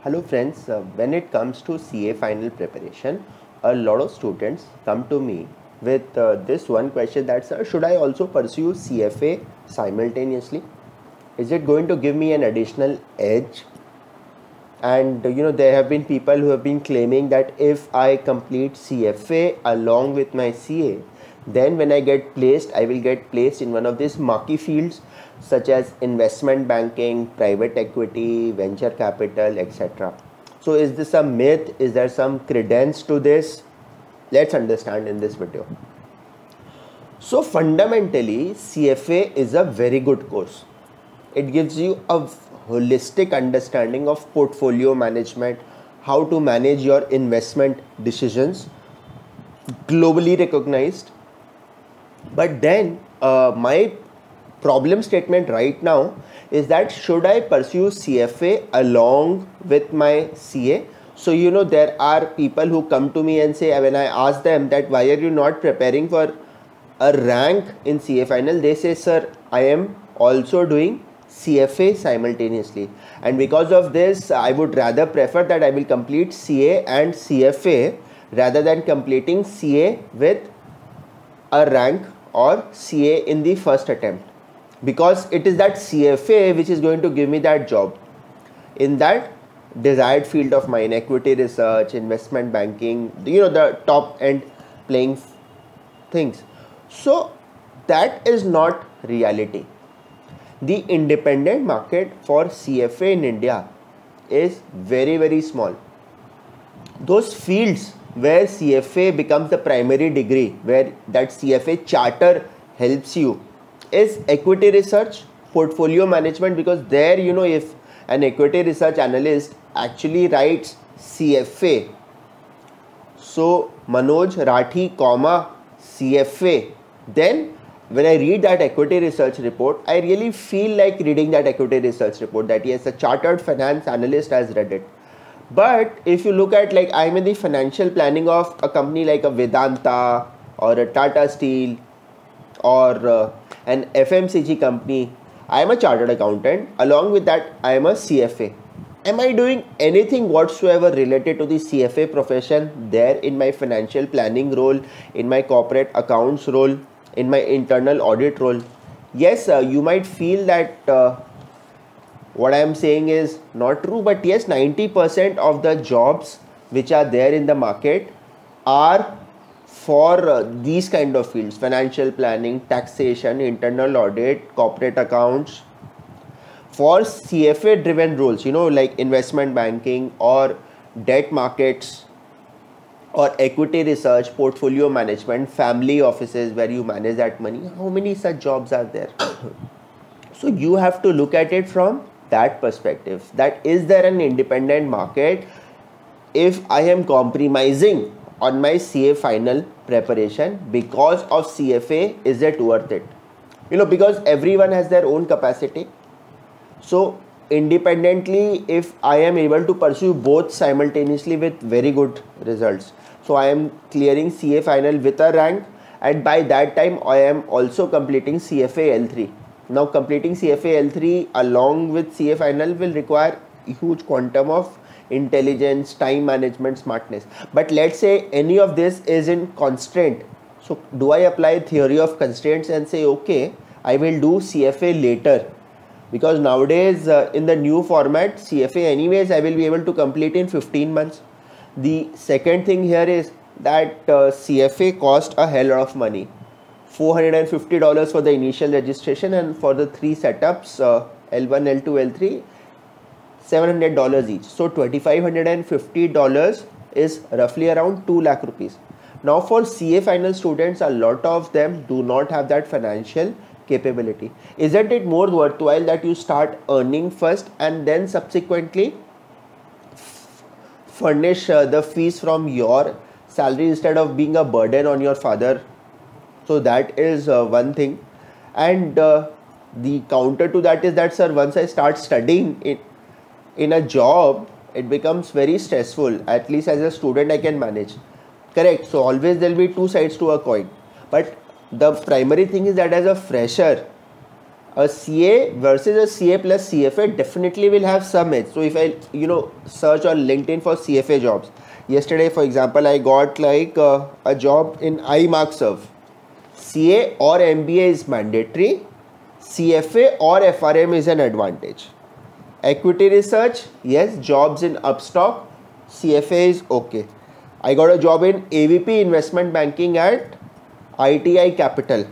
Hello friends, when it comes to CA final preparation, a lot of students come to me with this one question that, sir, should I also pursue CFA simultaneously? Is it going to give me an additional edge? And there have been people who have been claiming that if I complete CFA along with my CA, then when I get placed, I will get placed in one of these marquee fields such as investment banking, private equity, venture capital, etc. So is this a myth? Is there some credence to this? Let's understand in this video. So fundamentally, CFA is a very good course. It gives you a holistic understanding of portfolio management, how to manage your investment decisions, globally recognized. But then my problem statement right now is that should I pursue CFA along with my CA? So there are people who come to me and say, when I ask them that why are you not preparing for a rank in CA final, they say, sir, I am also doing CFA simultaneously, and because of this I would rather prefer that I will complete CA and CFA rather than completing CA with a rank or CA in the first attempt, because it is that CFA which is going to give me that job in that desired field of mine, equity research, investment banking, the top end playing things. So that is not reality. The independent market for CFA in India is very, very small. Those fields where CFA becomes the primary degree, where that CFA charter helps you, is equity research, portfolio management, because there if an equity research analyst actually writes CFA, so Manoj Rathi, CFA, then when I read that equity research report, I really feel like reading that equity research report, that yes, a chartered finance analyst has read it. But if you look at, like, I'm in the financial planning of a company like a Vedanta or a Tata Steel or an FMCG company, I am a chartered accountant. Along with that, I am a CFA. Am I doing anything whatsoever related to the CFA profession there in my financial planning role, in my corporate accounts role, in my internal audit role? Yes, you might feel that what I am saying is not true, but yes, 90% of the jobs which are there in the market are for these kind of fields: financial planning, taxation, internal audit, corporate accounts. For CFA driven roles, like investment banking or debt markets or equity research, portfolio management, family offices where you manage that money, how many such jobs are there? So you have to look at it from that perspective, that is there an independent market? If I am compromising on my CA final preparation because of CFA, is it worth it? Because everyone has their own capacity. So independently, if I am able to pursue both simultaneously with very good results, so I am clearing CA final with a rank, and by that time I am also completing CFA L3. Now completing CFA L3 along with CA final will require a huge quantum of intelligence, time management, smartness. But let's say any of this is in constraint. So do I apply theory of constraints and say, okay, I will do CFA later? Because nowadays in the new format, CFA anyways I will be able to complete in 15 months. The second thing here is that CFA cost a hell lot of money. $450 for the initial registration, and for the 3 setups, L1, L2, L3, $700 each. So $2,550 is roughly around 2 lakh rupees. Now for CA final students, a lot of them do not have that financial capability. Isn't it more worthwhile that you start earning first and then subsequently furnish the fees from your salary instead of being a burden on your father? So that is one thing. And the counter to that is that, sir, once I start studying in a job, it becomes very stressful. At least as a student I can manage. Correct. So always there will be two sides to a coin. But the primary thing is that as a fresher, A CA versus a CA plus CFA definitely will have some edge. So if I search on LinkedIn for CFA jobs, yesterday for example I got like a job in iMarkserv. CA or MBA is mandatory, CFA or FRM is an advantage. Equity research, yes, jobs in Upstock, CFA is okay. I got a job in AVP investment banking at ITI Capital.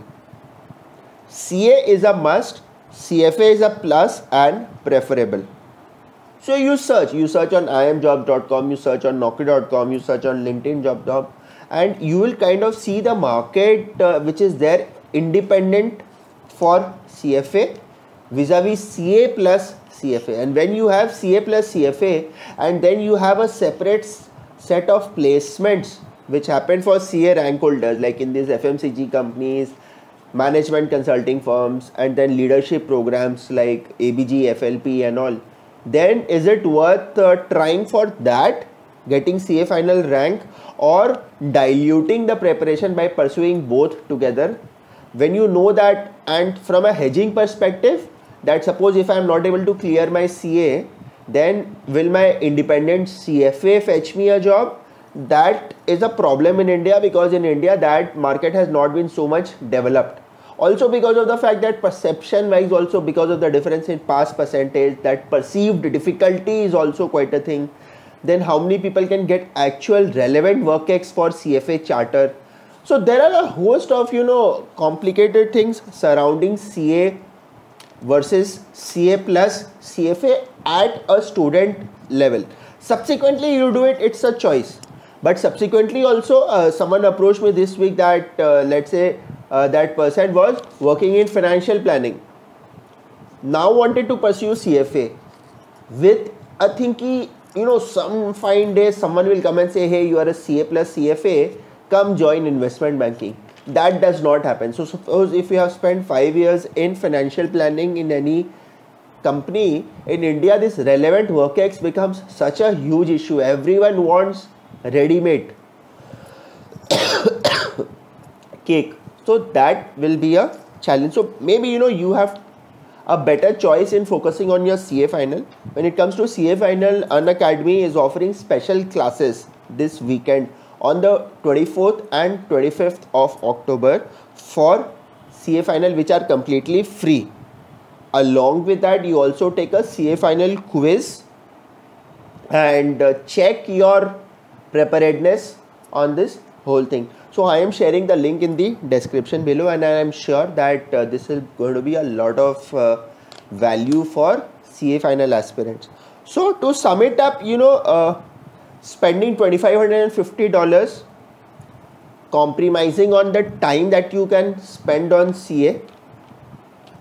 CA is a must, CFA is a plus and preferable. So you search on imjobs.com, you search on naukri.com, you search on LinkedIn job, and you will kind of see the market which is there independent for CFA vis-a-vis CA plus CFA. And when you have CA plus CFA and then you have a separate set of placements which happen for CA rank holders, like in these FMCG companies, management consulting firms, and then leadership programs like ABG, FLP and all, then is it worth trying for that, getting CA final rank, or diluting the preparation by pursuing both together? When you know that, and from a hedging perspective, that suppose if I am not able to clear my CA, then will my independent CFA fetch me a job? That is a problem in India, because in India that market has not been so much developed. Also because of the fact that perception wise, also because of the difference in pass percentage, that perceived difficulty is also quite a thing. Then how many people can get actual relevant work-ex for CFA charter? So there are a host of complicated things surrounding CA versus CA plus CFA at a student level. Subsequently you do it, it's a choice. But subsequently also someone approached me this week that let's say that person was working in financial planning, now wanted to pursue CFA with a thinking, some fine day someone will come and say, hey, you are a CA plus CFA, come join investment banking. That does not happen. So suppose if you have spent 5 years in financial planning in any company in India, this relevant work-ex becomes such a huge issue. Everyone wants ready-made cake. So that will be a challenge. So maybe you have a better choice in focusing on your CA final. When it comes to CA final, Unacademy is offering special classes this weekend on the 24th and 25th of October for CA final, which are completely free. Along with that, you also take a CA final quiz and check your preparedness on this whole thing. So I am sharing the link in the description below, and I am sure that this is going to be a lot of value for CA final aspirants. So to sum it up, spending $2,550, compromising on the time that you can spend on CA.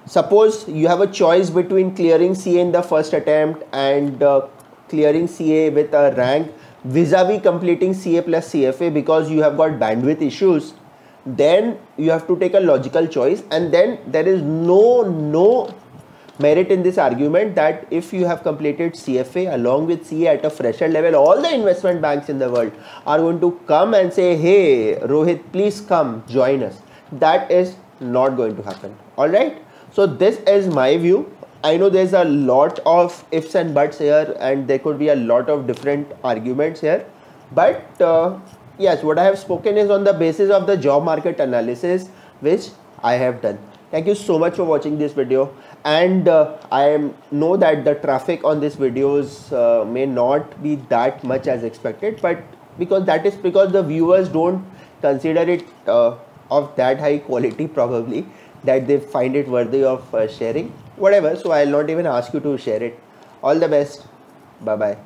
Suppose you have a choice between clearing CA in the first attempt and clearing CA with a rank vis-a-vis completing CA plus CFA because you have got bandwidth issues, then you have to take a logical choice. And then there is no merit in this argument that if you have completed CFA along with CA at a fresher level, all the investment banks in the world are going to come and say, hey Rohit, please come join us. That is not going to happen. All right. So this is my view. I know there's a lot of ifs and buts here, and there could be a lot of different arguments here. But yes, what I have spoken is on the basis of the job market analysis which I have done. Thank you so much for watching this video. And I know that the traffic on these videos may not be that much as expected, but because the viewers don't consider it of that high quality, probably, that they find it worthy of sharing, whatever. So I'll not even ask you to share it. All the best. Bye bye.